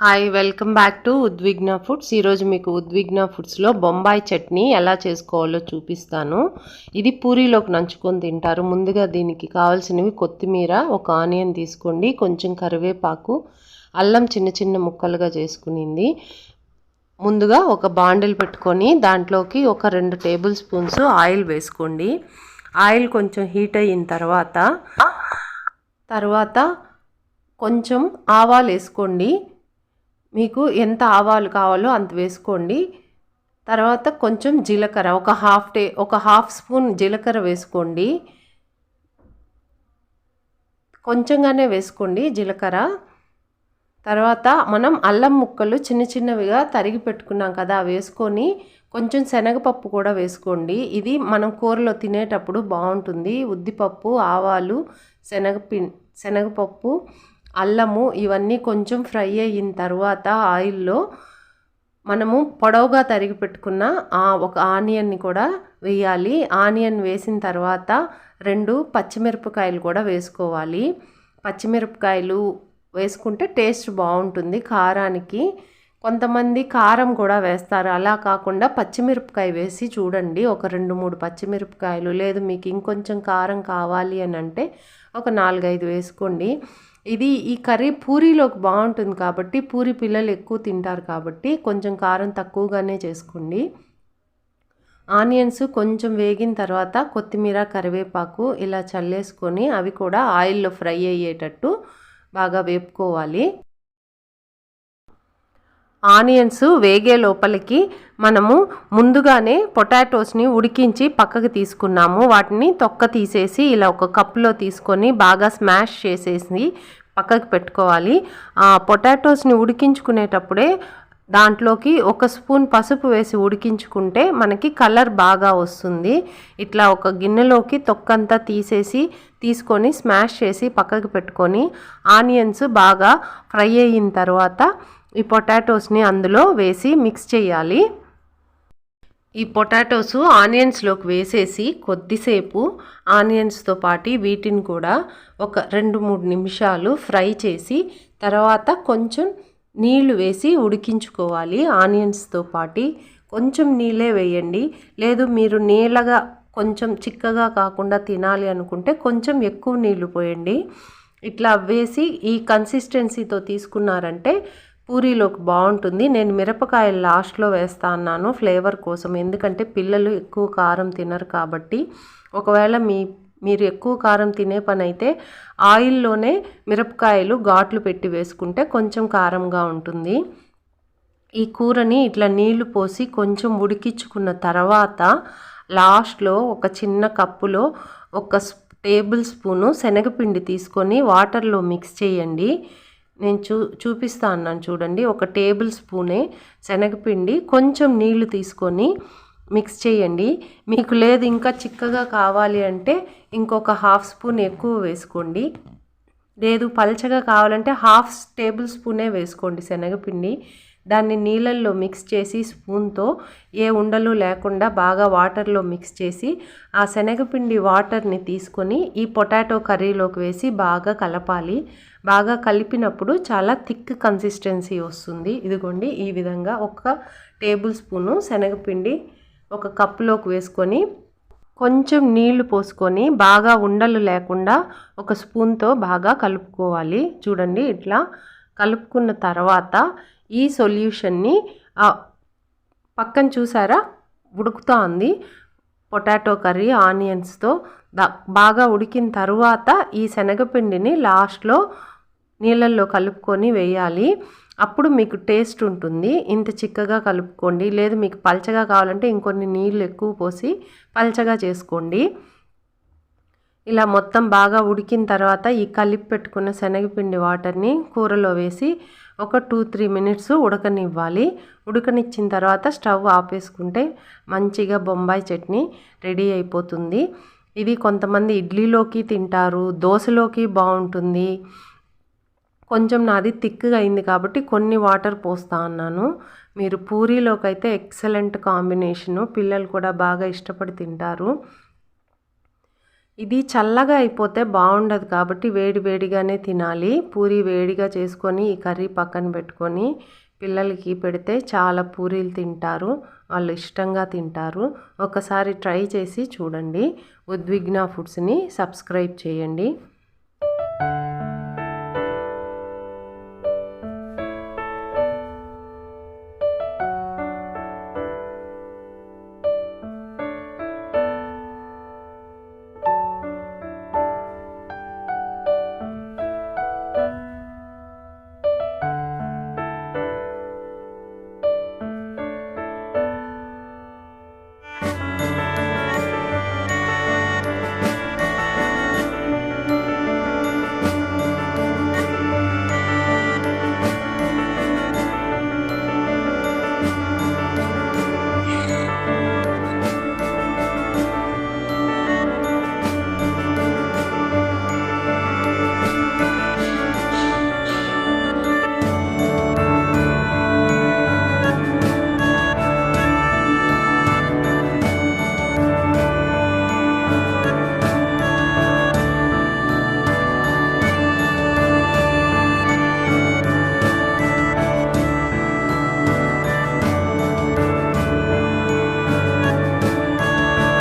Hi welcome back to Udvigna foods. ఈరోజు మీకు ఉద్విగ్న ఫుడ్స్లో బొంబాయి చట్నీ ఎలా చేసుకోవాలో చూపిస్తాను. ఇది పూరీలోకి నంచుకొని తింటారు. ముందుగా దీనికి కావాల్సినవి కొత్తిమీర, ఒక ఆనియన్ తీసుకోండి, కొంచెం కరివేపాకు, అల్లం చిన్న చిన్న ముక్కలుగా చేసుకునింది. ముందుగా ఒక బాండిల్ పెట్టుకొని దాంట్లోకి ఒక 2 టేబుల్ స్పూన్స్ ఆయిల్ వేసుకోండి. ఆయిల్ కొంచెం హీట్ అయిన తర్వాత కొంచెం ఆవాలు వేసుకోండి. మీకు ఎంత ఆవాలు కావాలో అంత వేసుకోండి. తర్వాత కొంచెం జీలకర్ర, ఒక హాఫ్ స్పూన్ జీలకర్ర వేసుకోండి. కొంచెంగానే వేసుకోండి జీలకర్ర. తర్వాత మనం అల్లం ముక్కలు చిన్న చిన్నవిగా తరిగి పెట్టుకున్నాం కదా, వేసుకొని కొంచెం శనగపప్పు కూడా వేసుకోండి. ఇది మనం కూరలో తినేటప్పుడు బాగుంటుంది. ఉద్దిపప్పు, ఆవాలు, శనగపప్పు, అల్లము ఇవన్నీ కొంచెం ఫ్రై అయిన తర్వాత ఆయిల్లో మనము పొడవుగా తరిగి పెట్టుకున్న ఒక ఆనియన్ని కూడా వేయాలి. ఆనియన్ వేసిన తర్వాత 2 పచ్చిమిరపకాయలు కూడా వేసుకోవాలి. పచ్చిమిరపకాయలు వేసుకుంటే టేస్ట్ బాగుంటుంది కారానికి. కొంతమంది కారం కూడా వేస్తారు. అలా కాకుండా పచ్చిమిరపకాయ వేసి చూడండి. ఒక 2-3 పచ్చిమిరపకాయలు, లేదు మీకు ఇంకొంచెం కారం కావాలి అని అంటే ఒక 4-5 వేసుకోండి. ఈ కర్రీ పూరీలోకి బాగుంటుంది కాబట్టి, పూరి పిల్లలు ఎక్కువ తింటారు కాబట్టి కొంచెం కారం తక్కువగానే చేసుకోండి. ఆనియన్స్ కొంచెం వేగిన తర్వాత కొత్తిమీర, కరివేపాకు ఇలా చల్లేసుకొని అవి కూడా ఆయిల్లో ఫ్రై అయ్యేటట్టు బాగా వేపుకోవాలి. ఆనియన్స్ వేగే లోపలికి మనము ముందుగానే పొటాటోస్ని ఉడికించి పక్కకు తీసుకున్నాము. వాటిని తొక్క తీసేసి ఇలా ఒక కప్పులో తీసుకొని బాగా స్మాష్ చేసేసి పక్కకు పెట్టుకోవాలి. పొటాటోస్ని ఉడికించుకునేటప్పుడే దాంట్లోకి 1 స్పూన్ పసుపు వేసి ఉడికించుకుంటే మనకి కలర్ బాగా వస్తుంది. ఇట్లా ఒక గిన్నెలోకి తొక్కంతా తీసుకొని స్మాష్ చేసి పక్కకు పెట్టుకొని ఆనియన్స్ బాగా ఫ్రై అయిన తర్వాత ఈ పొటాటోస్ని అందులో వేసి మిక్స్ చేయాలి. ఈ పొటాటోస్ ఆనియన్స్లోకి వేసేసి కొద్దిసేపు ఆనియన్స్తో పాటు వీటిని కూడా ఒక 2-3 నిమిషాలు ఫ్రై చేసి తర్వాత కొంచెం నీళ్లు వేసి ఉడికించుకోవాలి. ఆనియన్స్తో పాటు కొంచెం నీళ్ళే వేయండి. లేదు మీరు నీళ్ళగా కొంచెం చిక్కగా కాకుండా తినాలి అనుకుంటే కొంచెం ఎక్కువ నీళ్లు పోయండి. ఇట్లా వేసి ఈ కన్సిస్టెన్సీతో తీసుకున్నారంటే పూరీలోకి బాగుంటుంది. నేను మిరపకాయలు లాస్ట్లో వేస్తా అన్నాను ఫ్లేవర్ కోసం, ఎందుకంటే పిల్లలు ఎక్కువ కారం తినరు కాబట్టి. ఒకవేళ మీరు ఎక్కువ కారం తినే పని అయితే ఆయిల్లోనే మిరపకాయలు ఘాట్లు పెట్టి వేసుకుంటే కొంచెం కారంగా ఉంటుంది. ఈ కూరని ఇట్లా నీళ్లు పోసి కొంచెం ఉడికించుకున్న తర్వాత లాస్ట్లో ఒక చిన్న కప్పులో 1 టేబుల్ స్పూను శనగపిండి తీసుకొని వాటర్లో మిక్స్ చేయండి. నేను చూపిస్తా అన్నాను చూడండి. 1 టేబుల్ స్పూనే శనగపిండి, కొంచెం నీళ్లు తీసుకొని మిక్స్ చేయండి. మీకు లేదు ఇంకా చిక్కగా కావాలి అంటే ఇంకొక హాఫ్ స్పూన్ ఎక్కువ వేసుకోండి. లేదు పల్చగా కావాలంటే హాఫ్ టేబుల్ స్పూనే వేసుకోండి శనగపిండి. దాన్ని నీళ్ళల్లో మిక్స్ చేసి స్పూన్తో ఏ ఉండలు లేకుండా బాగా వాటర్లో మిక్స్ చేసి ఆ శనగపిండి వాటర్ని తీసుకొని ఈ పొటాటో కర్రీలోకి వేసి బాగా కలపాలి. బాగా కలిపినప్పుడు చాలా థిక్ కన్సిస్టెన్సీ వస్తుంది. ఇదిగోండి ఈ విధంగా 1 టేబుల్ స్పూను శనగపిండి ఒక కప్పులోకి వేసుకొని కొంచెం నీళ్లు పోసుకొని బాగా ఉండలు లేకుండా ఒక స్పూన్తో బాగా కలుపుకోవాలి. చూడండి ఇట్లా కలుపుకున్న తర్వాత ఈ సొల్యూషన్ని పక్కన చూసారా ఉడుకుతా ఉంది. పొటాటో కర్రీ ఆనియన్స్తో బాగా ఉడికిన తర్వాత ఈ శనగపిండిని లాస్ట్లో నీళ్ళల్లో కలుపుకొని వేయాలి. అప్పుడు మీకు టేస్ట్ ఉంటుంది. ఇంత చిక్కగా కలుపుకోండి. లేదు మీకు పల్చగా కావాలంటే ఇంకొన్ని నీళ్ళు ఎక్కువ పోసి పల్చగా చేసుకోండి. ఇలా మొత్తం బాగా ఉడికిన తర్వాత ఈ కలిపి పెట్టుకున్న శనగపిండి వాటర్ని కూరలో వేసి ఒక 2-3 మినిట్స్ ఉడకనివ్వాలి. ఉడకనిచ్చిన తర్వాత స్టవ్ ఆపేసుకుంటే మంచిగా బొంబాయి చట్నీ రెడీ అయిపోతుంది. ఇది కొంతమంది ఇడ్లీలోకి తింటారు, దోశలోకి బాగుంటుంది. కొంచెం నాది థిక్గా అయింది కాబట్టి కొన్ని వాటర్ పోస్తా అన్నాను. మీరు పూరీలోకి అయితే ఎక్సలెంట్ కాంబినేషను, పిల్లలు కూడా బాగా ఇష్టపడి తింటారు. ఇది చల్లగా అయిపోతే బాగుండదు కాబట్టి వేడి వేడిగానే తినాలి. పూరి వేడిగా చేసుకొని ఈ కర్రీ పక్కన పెట్టుకొని పిల్లలకి పెడితే చాలా పూరీలు తింటారు, వాళ్ళు ఇష్టంగా తింటారు. ఒకసారి ట్రై చేసి చూడండి. ఉద్విగ్న ఫుడ్స్ని సబ్స్క్రైబ్ చేయండి.